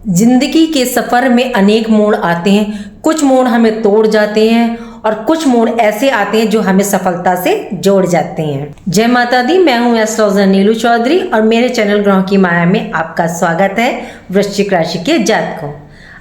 जिंदगी के सफर में अनेक मोड़ आते हैं। कुछ मोड़ हमें तोड़ जाते हैं और कुछ मोड़ ऐसे आते हैं जो हमें सफलता से जोड़ जाते हैं। जय माता दी, मैं हूं एस्ट्रोलॉजर नीलू चौधरी और मेरे चैनल ग्रहों की माया में आपका स्वागत है। वृश्चिक राशि के जातकों,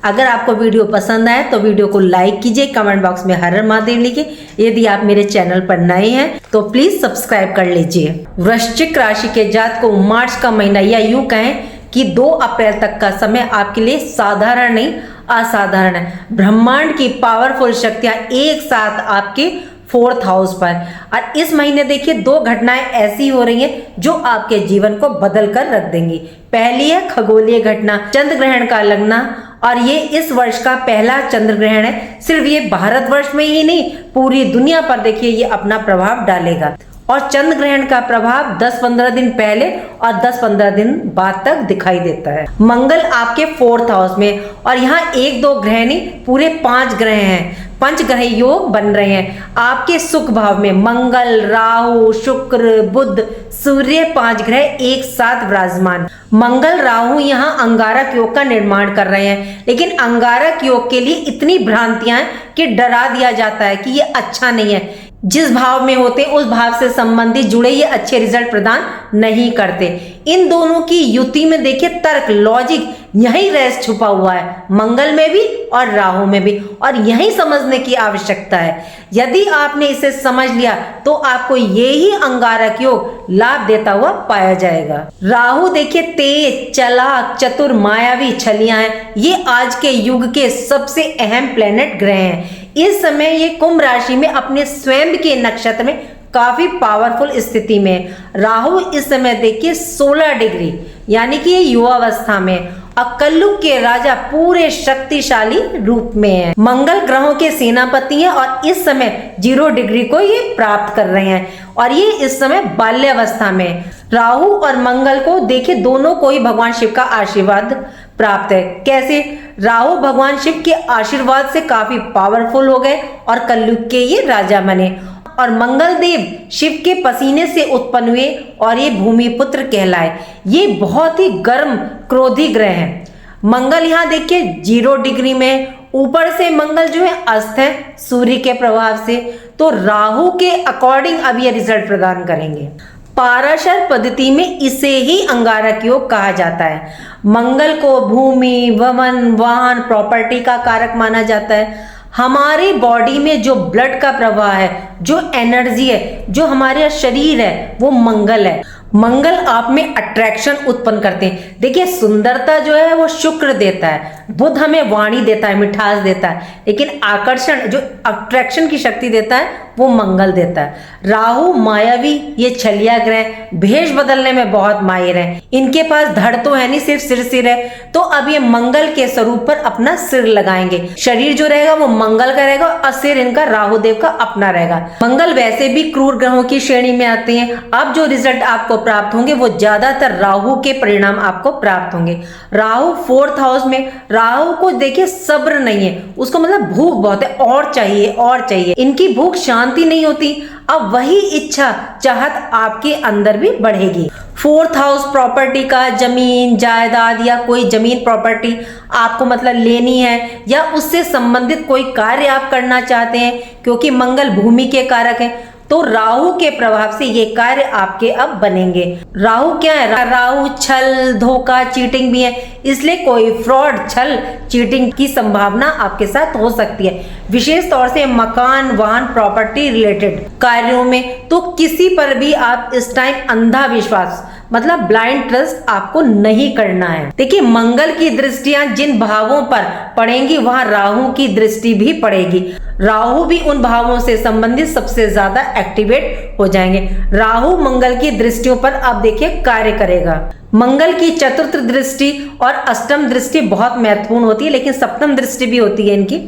अगर आपको वीडियो पसंद आए तो वीडियो को लाइक कीजिए, कमेंट बॉक्स में हर हर महादेव लिखिए। यदि आप मेरे चैनल पर नए हैं तो प्लीज सब्सक्राइब कर लीजिए। वृश्चिक राशि के जातकों, मार्च का महीना या यूं कहें कि 2 अप्रैल तक का समय आपके लिए साधारण नहीं असाधारण है। ब्रह्मांड की पावरफुल शक्तियां एक साथ आपके 4th हाउस पर, और इस महीने देखिए 2 घटनाएं ऐसी हो रही हैं जो आपके जीवन को बदल कर रख देंगी। पहली है खगोलीय घटना, चंद्र ग्रहण का लगना, और ये इस वर्ष का पहला चंद्र ग्रहण है। सिर्फ ये भारतवर्ष में ही नहीं, पूरी दुनिया पर देखिए ये अपना प्रभाव डालेगा। और चंद्र ग्रहण का प्रभाव 10-15 दिन पहले और 10-15 दिन बाद तक दिखाई देता है। मंगल आपके 4th हाउस में, और यहाँ 1-2 ग्रह नहीं, पूरे 5 ग्रह हैं। 5 ग्रह योग बन रहे हैं आपके सुख भाव में। मंगल, राहु, शुक्र, बुध, सूर्य, 5 ग्रह एक साथ विराजमान। मंगल राहु यहाँ अंगारक योग का निर्माण कर रहे हैं, लेकिन अंगारक योग के लिए इतनी भ्रांतियां हैं कि डरा दिया जाता है कि ये अच्छा नहीं है। जिस भाव में होते उस भाव से संबंधित जुड़े ये अच्छे रिजल्ट प्रदान नहीं करते। इन दोनों की युति में देखिए तर्क, लॉजिक, यही रहस्य छुपा हुआ है, मंगल में भी और राहु में भी, और यही समझने की आवश्यकता है। यदि आपने इसे समझ लिया तो आपको ये ही अंगारक योग लाभ देता हुआ पाया जाएगा। राहु देखिए तेज, चालाक, चतुर, मायावी छलियां हैं। ये आज के युग के सबसे अहम प्लेनेट ग्रह हैं। इस समय ये कुंभ राशि में अपने स्वयं के नक्षत्र में काफी पावरफुल स्थिति में। राहु इस समय देखिए 16 डिग्री यानी कि ये युवावस्था में, और कलयुग के राजा पूरे शक्तिशाली रूप में है। मंगल ग्रहों के सेनापति हैं और इस समय 0 डिग्री को ये प्राप्त कर रहे हैं, और ये इस समय बाल्यावस्था में। राहु और मंगल को देखिए दोनों को ही भगवान शिव का आशीर्वाद प्राप्त है। कैसे? राहु भगवान शिव के आशीर्वाद से काफी पावरफुल हो गए और कलयुग के ये राजा बने, और मंगल देव शिव के पसीने से उत्पन्न हुए और ये भूमि पुत्र कहलाए। ये बहुत ही गर्म क्रोधी ग्रह हैं। मंगल यहाँ देखिए 0 डिग्री में, ऊपर से मंगल जो है अस्त है सूर्य के प्रभाव से, तो राहु के अकॉर्डिंग अब ये रिजल्ट प्रदान करेंगे। पाराशर पद्धति में इसे ही अंगारक योग कहा जाता है। मंगल को भूमि, भवन, वाहन, प्रॉपर्टी का कारक माना जाता है। हमारी बॉडी में जो ब्लड का प्रवाह है, जो एनर्जी है, जो हमारा शरीर है, वो मंगल है। मंगल आप में अट्रैक्शन उत्पन्न करते हैं। देखिए सुंदरता जो है वो शुक्र देता है, बुध हमें वाणी देता है, मिठास देता है, लेकिन आकर्षण जो अट्रैक्शन की शक्ति देता है वो मंगल देता है। राहु मायावी, ये छलिया ग्रह, भेष बदलने में बहुत माहिर है। इनके पास धड़ तो है नहीं, सिर्फ सिर है, तो अब ये मंगल के स्वरूप पर अपना सिर लगाएंगे। शरीर जो रहेगा वो मंगल का रहेगा और सिर इनका राहु देव का अपना रहेगा। मंगल वैसे भी क्रूर ग्रहों की श्रेणी में आते हैं। अब जो रिजल्ट आपको प्राप्त होंगे वो ज्यादातर राहु के परिणाम आपको प्राप्त होंगे। राहु 4th हाउस में, राहु को देखिए सब्र नहीं है, उसको मतलब भूख बहुत है, और चाहिए और चाहिए। इनकी भूख शांति नहीं होती। अब वही इच्छा चाहत आपके अंदर भी बढ़ेगी। 4th हाउस प्रॉपर्टी का, जमीन जायदाद या कोई जमीन प्रॉपर्टी आपको मतलब लेनी है, या उससे संबंधित कोई कार्य आप करना चाहते हैं, क्योंकि मंगल भूमि के कारक है, तो राहु के प्रभाव से ये कार्य आपके अब बनेंगे। राहु क्या है? राहु छल, धोखा, चीटिंग भी है, इसलिए कोई फ्रॉड, छल, चीटिंग की संभावना आपके साथ हो सकती है, विशेष तौर से मकान, वाहन, प्रॉपर्टी रिलेटेड कार्यों में। तो किसी पर भी आप इस टाइम अंधा विश्वास मतलब ब्लाइंड ट्रस्ट आपको नहीं करना है। देखिए मंगल की दृष्टियां जिन भावों पर पड़ेंगी वहां राहु की दृष्टि भी पड़ेगी। राहु भी उन भावों से संबंधित सबसे ज्यादा एक्टिवेट हो जाएंगे। राहु मंगल की दृष्टियों पर अब देखिए कार्य करेगा। मंगल की चतुर्थ दृष्टि और अष्टम दृष्टि बहुत महत्वपूर्ण होती है, लेकिन सप्तम दृष्टि भी होती है इनकी।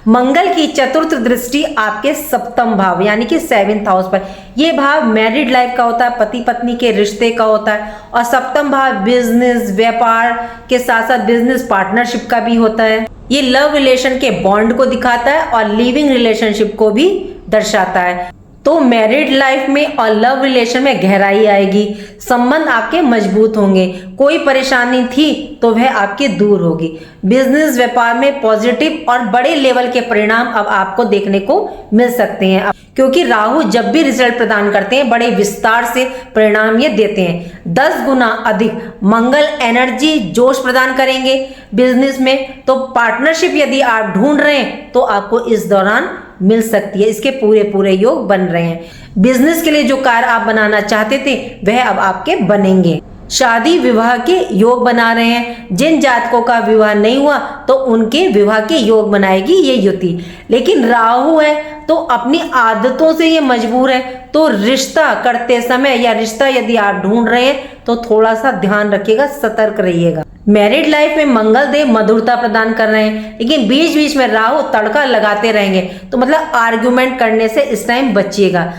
मंगल की चतुर्थ दृष्टि आपके सप्तम भाव यानी कि 7th हाउस पर, यह भाव मैरिड लाइफ का होता है, पति पत्नी के रिश्ते का होता है, और सप्तम भाव बिजनेस, व्यापार के साथ साथ बिजनेस पार्टनरशिप का भी होता है। ये लव रिलेशन के बॉन्ड को दिखाता है और लिविंग रिलेशनशिप को भी दर्शाता है। तो मैरिड लाइफ में और लव रिलेशन में गहराई आएगी, संबंध आपके मजबूत होंगे, कोई परेशानी थी तो वह आपके दूर होगी। बिजनेस व्यापार में पॉजिटिव और बड़े लेवल के परिणाम अब आपको देखने को मिल सकते हैं, क्योंकि राहु जब भी रिजल्ट प्रदान करते हैं बड़े विस्तार से परिणाम ये देते हैं। 10 गुना अधिक मंगल एनर्जी जोश प्रदान करेंगे बिजनेस में। तो पार्टनरशिप यदि आप ढूंढ रहे हैं तो आपको इस दौरान मिल सकती है, इसके पूरे योग बन रहे हैं। बिजनेस के लिए जो कार्य आप बनाना चाहते थे वह अब आपके बनेंगे। शादी विवाह के योग बना रहे हैं, जिन जातकों का विवाह नहीं हुआ तो उनके विवाह के योग बनाएगी ये युति। लेकिन राहु है तो अपनी आदतों से ये मजबूर है, तो रिश्ता करते समय या रिश्ता यदि आप ढूंढ रहे हैं तो थोड़ा सा ध्यान रखिएगा, सतर्क रहिएगा। मैरिड लाइफ में मंगल देव मधुरता प्रदान कर रहे हैं, लेकिन बीच बीच में राहु तड़का लगाते रहेंगे, तो मतलब आर्ग्यूमेंट करने से इस टाइम बचिएगा।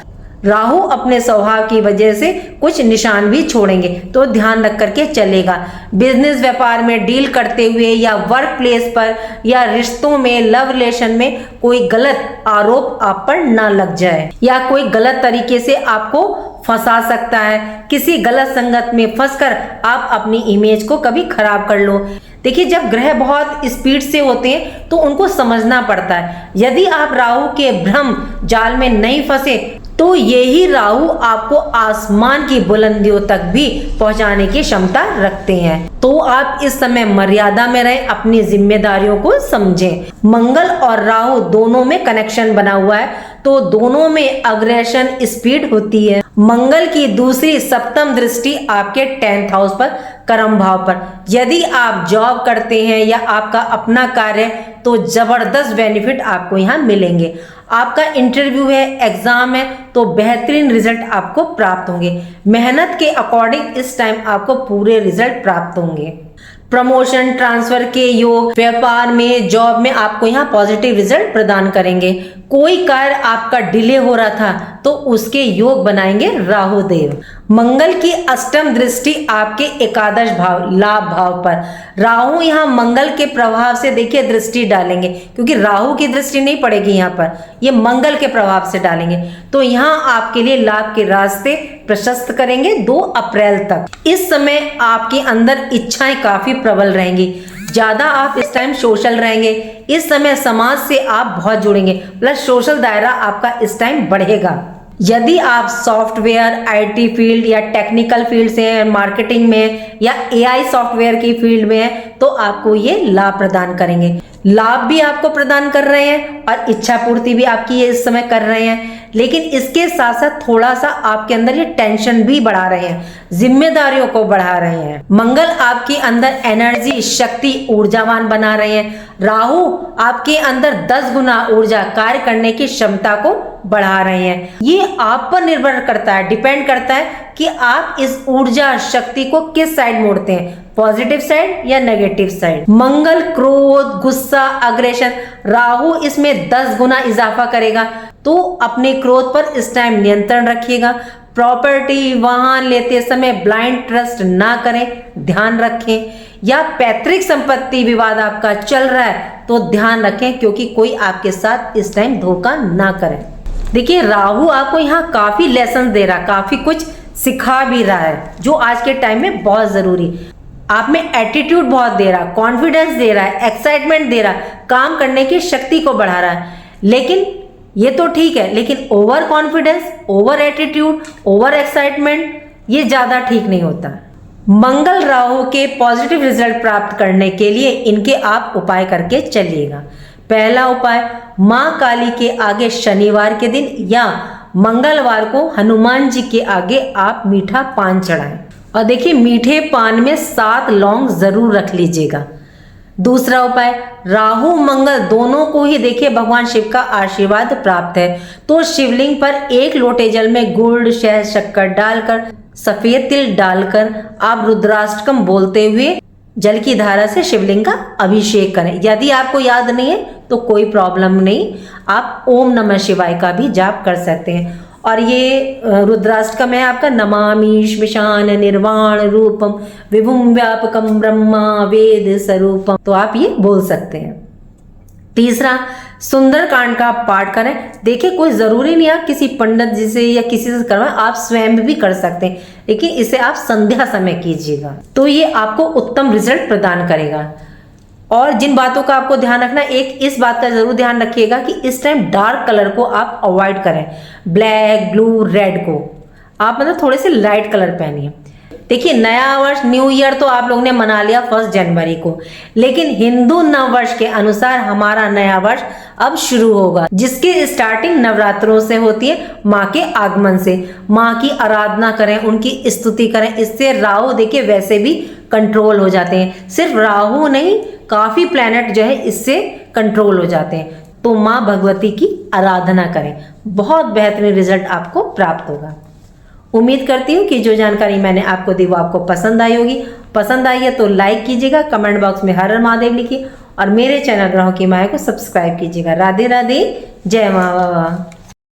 राहु अपने स्वभाव की वजह से कुछ निशान भी छोड़ेंगे, तो ध्यान रख करके चलेगा। बिजनेस व्यापार में डील करते हुए या वर्क प्लेस पर या रिश्तों में, लव रिलेशन में कोई गलत आरोप आप पर ना लग जाए, या कोई गलत तरीके से आपको फंसा सकता है। किसी गलत संगत में फंसकर आप अपनी इमेज को कभी खराब कर लो। देखिए, जब ग्रह बहुत स्पीड से होते हैं तो उनको समझना पड़ता है। यदि आप राहु के भ्रम जाल में नहीं फंसे तो यही राहु आपको आसमान की बुलंदियों तक भी पहुंचाने की क्षमता रखते हैं। तो आप इस समय मर्यादा में रहें, अपनी जिम्मेदारियों को समझें। मंगल और राहु दोनों में कनेक्शन बना हुआ है, तो दोनों में अग्रेशन स्पीड होती है। मंगल की दूसरी सप्तम दृष्टि आपके 10th हाउस पर, कर्म भाव पर। यदि आप जॉब करते हैं या आपका अपना कार्य है तो जबरदस्त बेनिफिट आपको यहाँ मिलेंगे। आपका इंटरव्यू है, एग्जाम है, तो बेहतरीन रिजल्ट आपको प्राप्त होंगे। मेहनत के अकॉर्डिंग इस टाइम आपको पूरे रिजल्ट प्राप्त होंगे। प्रमोशन, ट्रांसफर के योग, व्यापार में, जॉब में आपको यहाँ पॉजिटिव रिजल्ट प्रदान करेंगे। कोई कार्य आपका डिले हो रहा था तो उसके योग बनाएंगे राहु देव। मंगल की अष्टम दृष्टि आपके एकादश भाव, लाभ भाव पर। राहु यहाँ मंगल के प्रभाव से देखिए दृष्टि डालेंगे, क्योंकि राहु की दृष्टि नहीं पड़ेगी यहाँ पर, ये मंगल के प्रभाव से डालेंगे। तो यहाँ आपके लिए लाभ के रास्ते प्रशस्त करेंगे 2 अप्रैल तक। इस समय आपके अंदर इच्छाएं काफी प्रबल रहेंगी, ज्यादा आप इस टाइम सोशल रहेंगे। इस समय समाज से आप बहुत जुड़ेंगे, प्लस सोशल दायरा आपका इस टाइम बढ़ेगा। यदि आप सॉफ्टवेयर, आईटी फील्ड या टेक्निकल फील्ड से हैं, मार्केटिंग में या एआई सॉफ्टवेयर की फील्ड में हैं, तो आपको ये लाभ प्रदान करेंगे। लाभ भी आपको प्रदान कर रहे हैं और इच्छा पूर्ति भी आपकी ये इस समय कर रहे हैं, लेकिन इसके साथ साथ थोड़ा सा आपके अंदर ये टेंशन भी बढ़ा रहे हैं, जिम्मेदारियों को बढ़ा रहे हैं। मंगल आपके अंदर एनर्जी, शक्ति, ऊर्जावान बना रहे हैं। राहु आपके अंदर 10 गुना ऊर्जा, कार्य करने की क्षमता को बढ़ा रहे हैं। ये आप पर निर्भर करता है, डिपेंड करता है कि आप इस ऊर्जा शक्ति को किस साइड मोड़ते हैं, पॉजिटिव साइड या नेगेटिव साइड। मंगल क्रोध, गुस्सा, अग्रेशन, राहु इसमें 10 गुना इजाफा करेगा, तो अपने क्रोध पर इस टाइम नियंत्रण रखिएगा। प्रॉपर्टी, वाहन लेते समय ब्लाइंड ट्रस्ट ना करें, ध्यान रखें। या पैतृक संपत्ति विवाद आपका चल रहा है तो ध्यान रखें, क्योंकि कोई आपके साथ इस टाइम धोखा ना करे। देखिए, राहु आपको यहाँ काफी लेसन दे रहा, काफी कुछ सिखा भी रहा है, जो आज के टाइम में बहुत जरूरी। आप में एटीट्यूड बहुत दे रहा, कॉन्फिडेंस दे रहा है, एक्साइटमेंट दे रहा, काम करने की शक्ति को बढ़ा रहा है। लेकिन ये तो ठीक है, लेकिन over confidence, over attitude, over excitement ये ज्यादा ठीक नहीं होता। मंगल राहु के पॉजिटिव रिजल्ट प्राप्त करने के लिए इनके आप उपाय करके चलिएगा। पहला उपाय, माँ काली के आगे शनिवार के दिन या मंगलवार को हनुमान जी के आगे आप मीठा पान चढ़ाएं। और देखिए, मीठे पान में 7 लौंग जरूर रख लीजिएगा। दूसरा उपाय, राहु मंगल दोनों को ही देखिए भगवान शिव का आशीर्वाद प्राप्त है, तो शिवलिंग पर 1 लोटे जल में गुड़, शहद, शक्कर डालकर, सफेद तिल डालकर आप रुद्राष्टकम बोलते हुए जल की धारा से शिवलिंग का अभिषेक करें। यदि आपको याद नहीं है तो कोई प्रॉब्लम नहीं, आप ओम नमः शिवाय का भी जाप कर सकते हैं। और ये रुद्राष्टकम है आपका, नमामि श्मशान निर्वाण रूपम विभुम व्यापकम ब्रह्मा वेद स्वरूपम, तो आप ये बोल सकते हैं। तीसरा, सुंदरकांड का आप पाठ करें। देखिए, कोई जरूरी नहीं आप किसी पंडित जी से या किसी से करवाएं, आप स्वयं भी कर सकते हैं, लेकिन इसे आप संध्या समय कीजिएगा, तो ये आपको उत्तम रिजल्ट प्रदान करेगा। और जिन बातों का आपको ध्यान रखना, एक इस बात का जरूर ध्यान रखिएगा कि इस टाइम डार्क कलर को आप अवॉइड करें, ब्लैक, ब्लू, रेड को आप मतलब थोड़े से लाइट कलर पहनिए। देखिए, नया वर्ष, न्यू ईयर तो आप लोगों ने मना लिया 1 जनवरी को, लेकिन हिंदू नव वर्ष के अनुसार हमारा नया वर्ष अब शुरू होगा, जिसकी स्टार्टिंग नवरात्रों से होती है, माँ के आगमन से। माँ की आराधना करें, उनकी स्तुति करें, इससे राहु देखिए वैसे भी कंट्रोल हो जाते हैं। सिर्फ राहु नहीं, काफी प्लैनेट जो है इससे कंट्रोल हो जाते हैं। तो माँ भगवती की आराधना करें, बहुत बेहतरीन रिजल्ट आपको प्राप्त होगा। उम्मीद करती हूँ कि जो जानकारी मैंने आपको दी वो आपको पसंद आई होगी। पसंद आई है तो लाइक कीजिएगा, कमेंट बॉक्स में हर हर महादेव लिखिए और मेरे चैनल ग्रहों की माया को सब्सक्राइब कीजिएगा। राधे राधे, जय माँ बाबा।